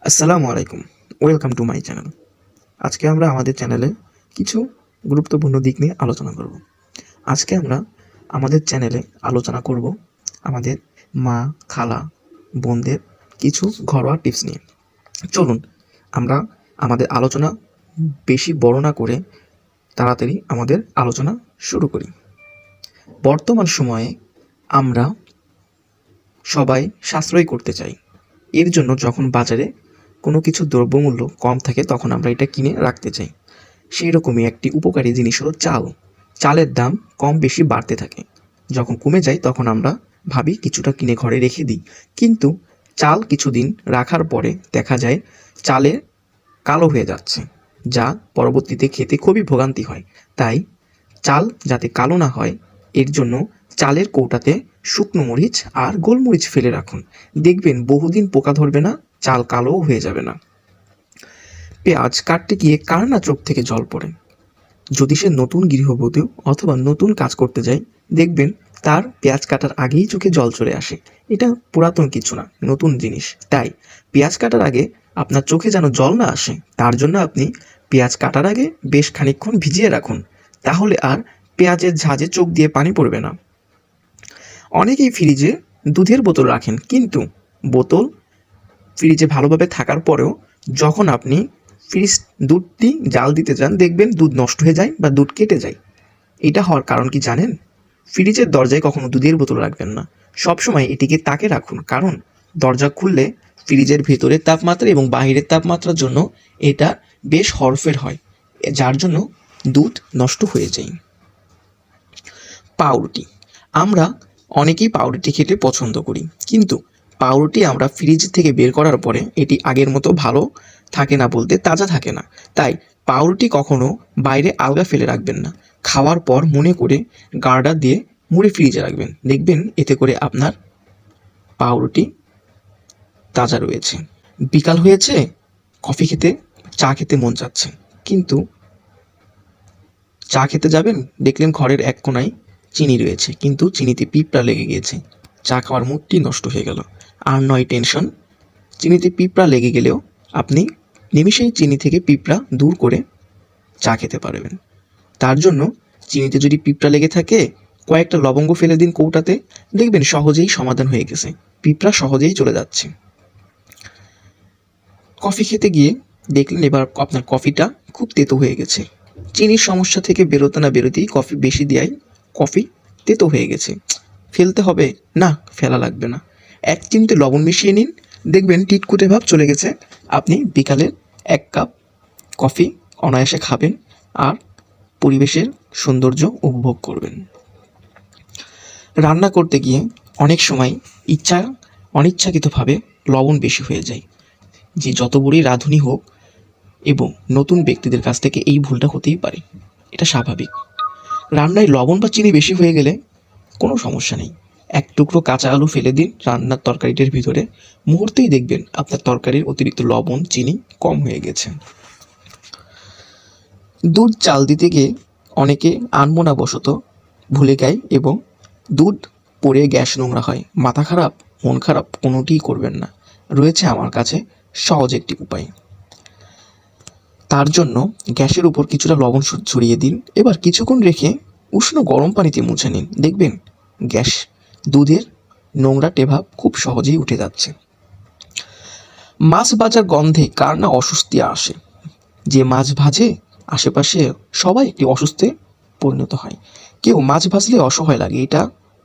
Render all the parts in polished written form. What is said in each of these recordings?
আসসালামু আলাইকুম, welcome to my channel. আজকে আমরা আমাদের চ্যানেলে কিছু গুরুত্বপূর্ণ দিক নিয়ে আলোচনা করব। আজকে আমরা আমাদের চ্যানেলে আলোচনা করব আমাদের মা, খালা, বোনদের কিছু ঘরোয়া টিপস নিয়ে। চলুন আমরা আমাদের আলোচনা বেশি বড় না করে তাড়াতাড়ি আমাদের আলোচনা শুরু করি। বর্তমান সময়ে আমরা সবাই সাশ্রয় করতে চাই। এর জন্য যখন বাজারে কোনো কিছু দ্রব্যমূল্য কম থাকে তখন আমরা এটা কিনে রাখতে চাই। সেই রকমই একটি উপকারী জিনিস হলো চাল। চালের দাম কম বেশি বাড়তে থাকে। যখন কমে যায় তখন আমরা ভাবি কিছুটা কিনে ঘরে রেখে দিই, কিন্তু চাল কিছুদিন রাখার পরে দেখা যায় চালে কালো হয়ে যাচ্ছে, যা পরবর্তীতে খেতে খুবই ভোগান্তি হয়। তাই চাল যাতে কালো না হয় এর জন্য চালের কৌটাতে শুকনো মরিচ আর গোলমরিচ ফেলে রাখুন। দেখবেন বহুদিন পোকা ধরবে না, চাল কালোও হয়ে যাবে না। পেঁয়াজ কাটতে গিয়ে কার না চোখ থেকে জল পড়ে। যদি সে নতুন গৃহবধূ অথবা নতুন কাজ করতে যায়, দেখবেন তার পেঁয়াজ কাটার আগেই চোখে জল চলে আসে। এটা পুরাতন কিছু না, নতুন জিনিস। তাই পেঁয়াজ কাটার আগে আপনার চোখে যেন জল না আসে, তার জন্য আপনি পেঁয়াজ কাটার আগে বেশ খানিকক্ষণ ভিজিয়ে রাখুন। তাহলে আর পেঁয়াজের ঝাঁজে চোখ দিয়ে পানি পড়বে না। অনেকেই ফ্রিজে দুধের বোতল রাখেন, কিন্তু বোতল ফ্রিজে ভালোভাবে থাকার পরেও যখন আপনি দুধটি জাল দিতে যান, দেখবেন দুধ নষ্ট হয়ে যায় বা দুধ কেটে যায়। এটা হওয়ার কারণ কি জানেন? ফ্রিজের দরজায় কখনো দুধের বোতল রাখবেন না। সবসময় এটিকে তাকে রাখুন, কারণ দরজা খুললে ফ্রিজের ভেতরের তাপমাত্রা এবং বাহিরের তাপমাত্রার জন্য এটা বেশ হরফের হয়, যার জন্য দুধ নষ্ট হয়ে যায়। পাউরুটি। আমরা অনেকেই পাউরুটি খেতে পছন্দ করি, কিন্তু পাউরুটি আমরা ফ্রিজ থেকে বের করার পরে এটি আগের মতো ভালো থাকে না, বলতে তাজা থাকে না। তাই পাউরুটি কখনো বাইরে আলগা ফেলে রাখবেন না। খাওয়ার পর মনে করে গার্ডার দিয়ে মুড়ে ফ্রিজে রাখবেন। দেখবেন এতে করে আপনার পাউরুটি তাজা রয়েছে। বিকাল হয়েছে, কফি খেতে, চা খেতে মন চাচ্ছে, কিন্তু চা খেতে যাবেন, দেখলেন ঘরের এক কোনায় চিনি রয়েছে, কিন্তু চিনিতে পিঁপড়া লেগে গিয়েছে। চা খাওয়ার মুডটি নষ্ট হয়ে গেল। আর নয় টেনশন, চিনিতে পিঁপড়া লেগে গেলেও আপনি নিমিষেই চিনি থেকে পিঁপড়া দূর করে চা খেতে পারবেন। তার জন্য চিনিতে যদি পিঁপড়া লেগে থাকে, কয়েকটা লবঙ্গ ফেলে দিন কৌটাতে, দেখবেন সহজেই সমাধান হয়ে গেছে, পিঁপড়া সহজেই চলে যাচ্ছে। কফি খেতে গিয়ে দেখলেন এবার আপনার কফিটা খুব তেতো হয়ে গেছে। চিনির সমস্যা থেকে বেরোতে না বেরোতেই কফি বেশি দেওয়াই কফি তেতো হয়ে গেছে। ফেলতে হবে না, ফেলা লাগবে না। এক চিমটে লবণ মিশিয়ে নিন, দেখবেন টিটকুটে ভাব চলে গেছে। আপনি বিকালে 1 কাপ কফি অনায়াসে খাবেন আর পরিবেশের সৌন্দর্য উপভোগ করবেন। রান্না করতে গিয়ে অনেক সময় অনিচ্ছাকৃতভাবে লবণ বেশি হয়ে যায়। যে যত বড়ই রাঁধুনি হোক এবং নতুন ব্যক্তিদের কাছ থেকে এই ভুলটা হতেই পারে, এটা স্বাভাবিক। রান্নায় লবণ বা চিনি বেশি হয়ে গেলে কোনো সমস্যা নেই। 1 টুকরো কাঁচা আলু ফেলে দিন রান্নার তরকারিটির ভিতরে, মুহূর্তেই দেখবেন আপনার তরকারির অতিরিক্ত লবণ চিনি কম হয়ে গেছে। দুধ চাল দিতে গিয়ে অনেকে আনমনাবশত ভুলে যায় এবং দুধ পড়ে গ্যাস নোংরা হয়। মাথা খারাপ, মন খারাপ কোনোটিই করবেন না। রয়েছে আমার কাছে সহজ একটি উপায়। তার জন্য গ্যাসের উপর কিছুটা লবণ ছড়িয়ে দিন, এবার কিছুক্ষণ রেখে উষ্ণ গরম পানিতে মুছে নিন। দেখবেন দুধের নোংরা টেভাব খুব সহজেই উঠে যাচ্ছে। মাছ ভাজার গন্ধে কার না অস্বস্তি আসে? যে মাছ ভাজে আশেপাশে সবাই একটি অসুস্থে পরিণত হয়। কেউ মাছ ভাজলে অসহায় লাগে, এটা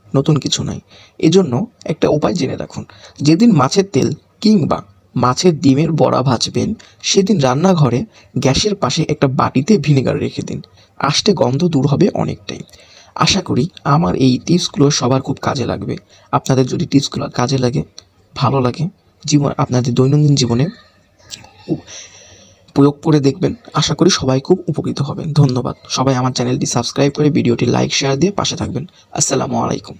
নতুন কিছু নয়। এজন্য একটা উপায় জেনে রাখুন। যেদিন মাছের তেল কিংবা মাছের ডিমের বড়া ভাজবেন, সেদিন রান্নাঘরে গ্যাসের পাশে একটা বাটিতে ভিনেগার রেখে দিন। আষ্টে গন্ধ দূর হবে অনেকটাই। আশা করি আমার এই টিপসগুলো সবার খুব কাজে লাগবে। আপনাদের যদি টিপসগুলো কাজে লাগে, ভালো লাগে, আপনাদের দৈনন্দিন জীবনে প্রয়োগ করে দেখবেন, আশা করি সবাই খুব উপকৃত হবেন। ধন্যবাদ। সবাই আমার চ্যানেলটি সাবস্ক্রাইব করে ভিডিওটি লাইক শেয়ার দিয়ে পাশে থাকবেন। আসসালামু আলাইকুম।